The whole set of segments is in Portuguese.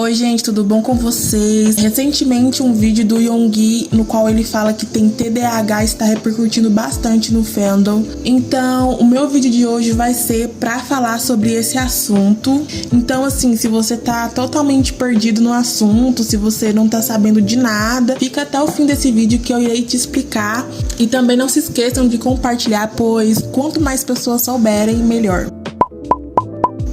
Oi gente, tudo bom com vocês? Recentemente um vídeo do Yoongi no qual ele fala que tem TDAH está repercutindo bastante no fandom. Então o meu vídeo de hoje vai ser pra falar sobre esse assunto. Então assim, se você tá totalmente perdido no assunto, se você não tá sabendo de nada, fica até o fim desse vídeo que eu irei te explicar. E também não se esqueçam de compartilhar, pois quanto mais pessoas souberem, melhor.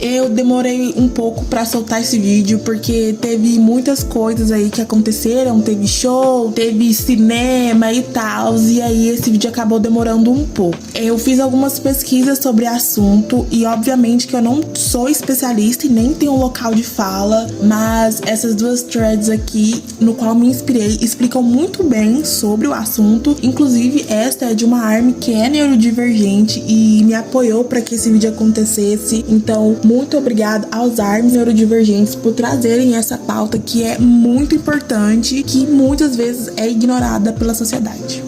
Eu demorei um pouco pra soltar esse vídeo porque teve muitas coisas aí que aconteceram, teve show, teve cinema e tal, e aí esse vídeo acabou demorando um pouco. Eu fiz algumas pesquisas sobre o assunto e obviamente que eu não sou especialista e nem tenho local de fala, mas essas duas threads aqui, no qual me inspirei, explicam muito bem sobre o assunto. Inclusive esta é de uma ARMY que é neurodivergente e me apoiou para que esse vídeo acontecesse. Então, muito obrigada aos ARMYs neurodivergentes por trazerem essa pauta que é muito importante, que muitas vezes é ignorada pela sociedade.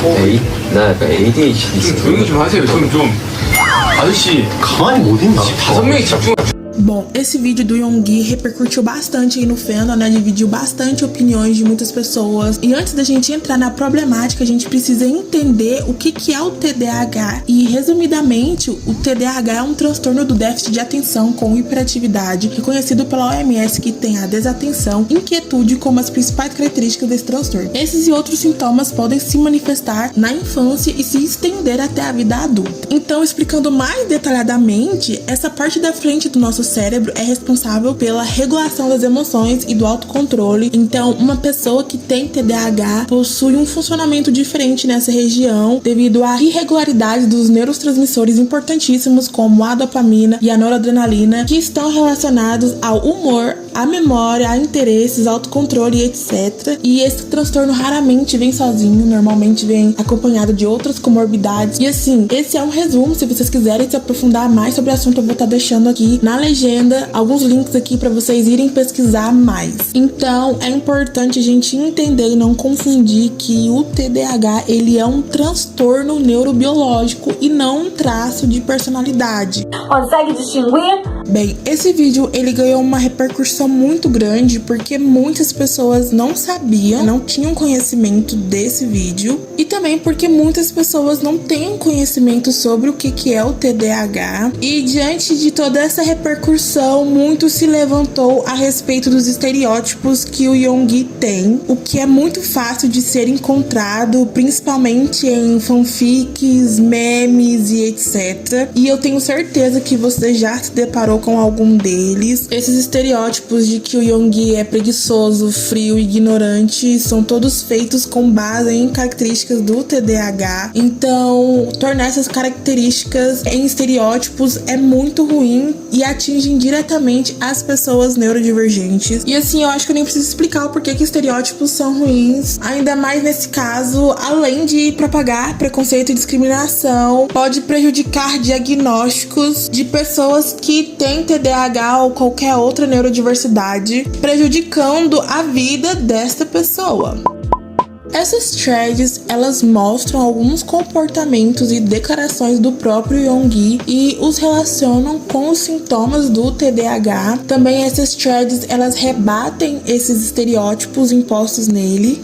에이? 나 약간 ADHD 있어. 조용히 좀 하세요. 저는 좀 아저씨 가만히 못 있나? 5명이 집중. Bom, esse vídeo do Yoongi repercutiu bastante aí no fandom, né? Dividiu bastante opiniões de muitas pessoas. E antes da gente entrar na problemática, a gente precisa entender o que é o TDAH. E, resumidamente, o TDAH é um transtorno do déficit de atenção com hiperatividade, reconhecido pela OMS, que tem a desatenção, inquietude como as principais características desse transtorno. Esses e outros sintomas podem se manifestar na infância e se estender até a vida adulta. Então, explicando mais detalhadamente, essa parte da frente do nosso cérebro é responsável pela regulação das emoções e do autocontrole. Então, uma pessoa que tem TDAH possui um funcionamento diferente nessa região devido à irregularidade dos neurotransmissores importantíssimos como a dopamina e a noradrenalina, que estão relacionados ao humor, à memória, a interesses, autocontrole e etc. E esse transtorno raramente vem sozinho, normalmente vem acompanhado de outras comorbidades. E assim, esse é um resumo. Se vocês quiserem se aprofundar mais sobre o assunto, eu vou estar deixando aqui na legenda alguns links aqui para vocês irem pesquisar mais. Então, é importante a gente entender e não confundir que o TDAH, ele é um transtorno neurobiológico e não um traço de personalidade. Consegue distinguir? Bem, esse vídeo ele ganhou uma repercussão muito grande porque muitas pessoas não sabiam, não tinham conhecimento desse vídeo, e também porque muitas pessoas não têm conhecimento sobre o que é o TDAH. E diante de toda essa repercussão, muito se levantou a respeito dos estereótipos que o Yoongi tem, o que é muito fácil de ser encontrado, principalmente em fanfics, memes e etc. E eu tenho certeza que você já se deparou com algum deles. Esses estereótipos de que o Yoongi é preguiçoso, frio e ignorante são todos feitos com base em características do TDAH. Então, tornar essas características em estereótipos é muito ruim e atingem diretamente as pessoas neurodivergentes. E assim, eu acho que eu nem preciso explicar o porquê que estereótipos são ruins, ainda mais nesse caso, além de propagar preconceito e discriminação, pode prejudicar diagnósticos de pessoas que têm TDAH ou qualquer outra neurodiversidade, prejudicando a vida desta pessoa. Essas threads, elas mostram alguns comportamentos e declarações do próprio Yoongi e os relacionam com os sintomas do TDAH. Também essas threads, elas rebatem esses estereótipos impostos nele.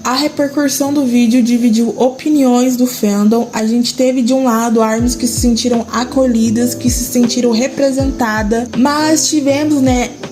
A repercussão do vídeo dividiu opiniões do fandom. A gente teve de um lado ARMYs que se sentiram acolhidas, que se sentiram representadas, mas tivemos,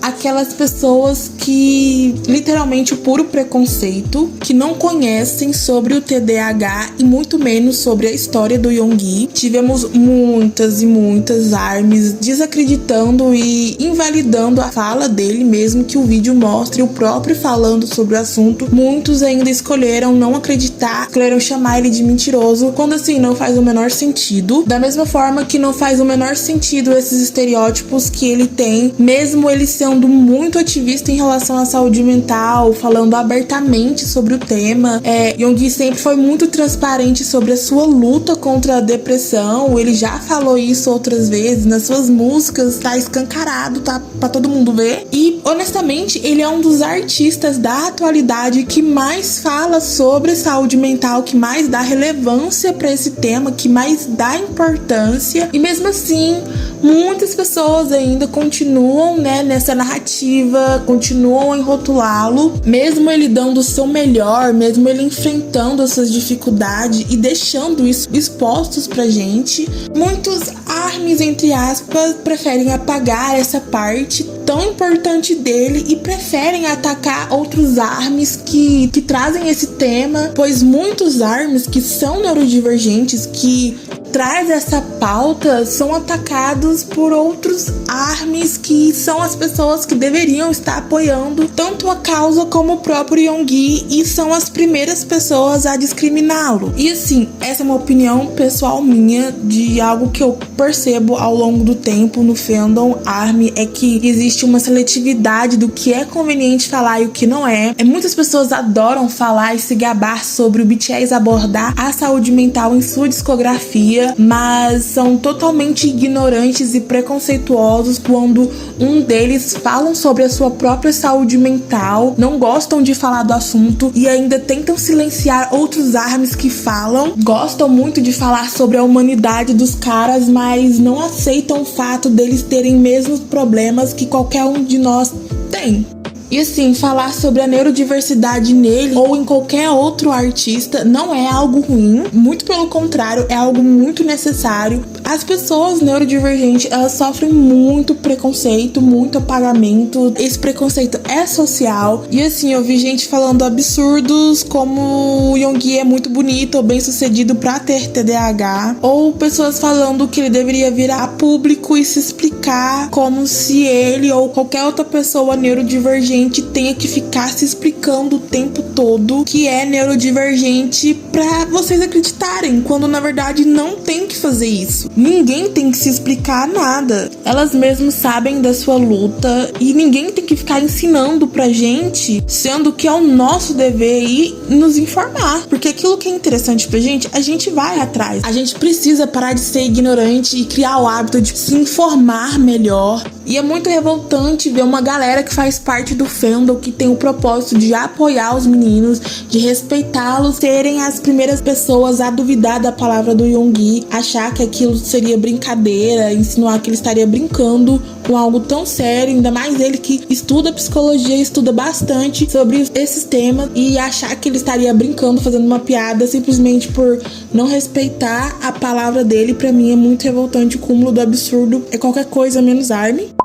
aquelas pessoas que literalmente o puro preconceito, que não conhecem sobre o TDAH e muito menos sobre a história do Yoongi. Tivemos muitas e muitas ARMYs desacreditando e invalidando a fala dele, mesmo que o vídeo mostre o próprio falando sobre o assunto. Muitos ainda escolheram não acreditar, escolheram chamar ele de mentiroso, quando assim não faz o menor sentido. Da mesma forma que não faz o menor sentido esses estereótipos que ele tem, mesmo ele sendo muito ativista em relação à saúde mental, falando abertamente sobre o tema. Yoongi sempre foi muito transparente sobre a sua luta contra a depressão. Ele já falou isso outras vezes nas suas músicas, tá escancarado, tá pra todo mundo ver. E honestamente, ele é um dos artistas da atualidade que mais fala sobre saúde mental, que mais dá relevância para esse tema, que mais dá importância. E mesmo assim, muitas pessoas ainda continuam, né, nessa narrativa, continuam a rotulá-lo, mesmo ele dando o seu melhor, mesmo ele enfrentando as suas dificuldades e deixando isso expostos pra gente. Muitos ARMYs, entre aspas, preferem apagar essa parte tão importante dele e preferem atacar outros ARMYs que trazem esse tema, pois muitos ARMYs que são neurodivergentes, que traz essa pauta, são atacados por outros ARMYs que são as pessoas que deveriam estar apoiando tanto a causa como o próprio Yoongi, e são as primeiras pessoas a discriminá-lo. E assim, essa é uma opinião pessoal minha de algo que eu percebo ao longo do tempo no fandom ARMY, é que existe uma seletividade do que é conveniente falar e o que não é. Muitas pessoas adoram falar e se gabar sobre o BTS abordar a saúde mental em sua discografia, mas são totalmente ignorantes e preconceituosos quando um deles falam sobre a sua própria saúde mental, não gostam de falar do assunto e ainda tentam silenciar outros ARMYs que falam, gostam muito de falar sobre a humanidade dos caras, mas não aceitam o fato deles terem mesmos problemas que qualquer um de nós tem. E assim, falar sobre a neurodiversidade nele ou em qualquer outro artista não é algo ruim, muito pelo contrário, é algo muito necessário. As pessoas neurodivergentes, elas sofrem muito preconceito, muito apagamento. Esse preconceito é social. E assim, eu vi gente falando absurdos como o Yoongi é muito bonito ou bem sucedido pra ter TDAH, ou pessoas falando que ele deveria virar a público e se explicar, como se ele ou qualquer outra pessoa neurodivergente tenha que ficar se explicando o tempo todo que é neurodivergente pra vocês acreditarem, quando na verdade não tem que fazer isso. Ninguém tem que se explicar nada. Elas mesmas sabem da sua luta e ninguém tem que ficar ensinando pra gente, sendo que é o nosso dever ir nos informar. Porque aquilo que é interessante pra gente, a gente vai atrás. A gente precisa parar de ser ignorante e criar o hábito de se informar melhor. E é muito revoltante ver uma galera que faz parte do fandom, que tem o propósito de apoiar os meninos, de respeitá-los, serem as primeiras pessoas a duvidar da palavra do Yoongi, achar que aquilo seria brincadeira, insinuar que ele estaria brincando com algo tão sério, ainda mais ele que estuda psicologia, estuda bastante sobre esses temas, e achar que ele estaria brincando, fazendo uma piada simplesmente por não respeitar a palavra dele, pra mim é muito revoltante. O cúmulo do absurdo é qualquer coisa menos ARMY.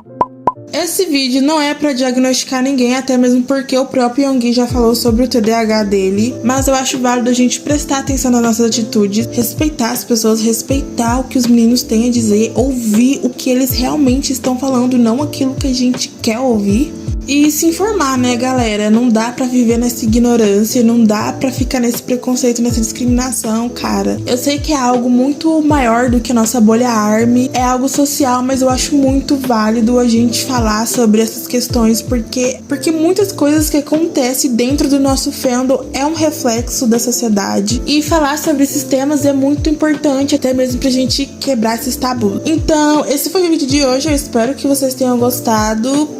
Esse vídeo não é pra diagnosticar ninguém, até mesmo porque o próprio Yoongi já falou sobre o TDAH dele, mas eu acho válido a gente prestar atenção nas nossas atitudes, respeitar as pessoas, respeitar o que os meninos têm a dizer, ouvir o que eles realmente estão falando, não aquilo que a gente quer ouvir. E se informar, né, galera? Não dá pra viver nessa ignorância, não dá pra ficar nesse preconceito, nessa discriminação, cara. Eu sei que é algo muito maior do que a nossa bolha ARMY, é algo social, mas eu acho muito válido a gente falar sobre essas questões, porque muitas coisas que acontecem dentro do nosso fandom é um reflexo da sociedade. E falar sobre esses temas é muito importante, até mesmo pra gente quebrar esses tabus. Então, esse foi o vídeo de hoje, eu espero que vocês tenham gostado.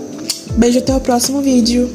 Beijo, até o próximo vídeo.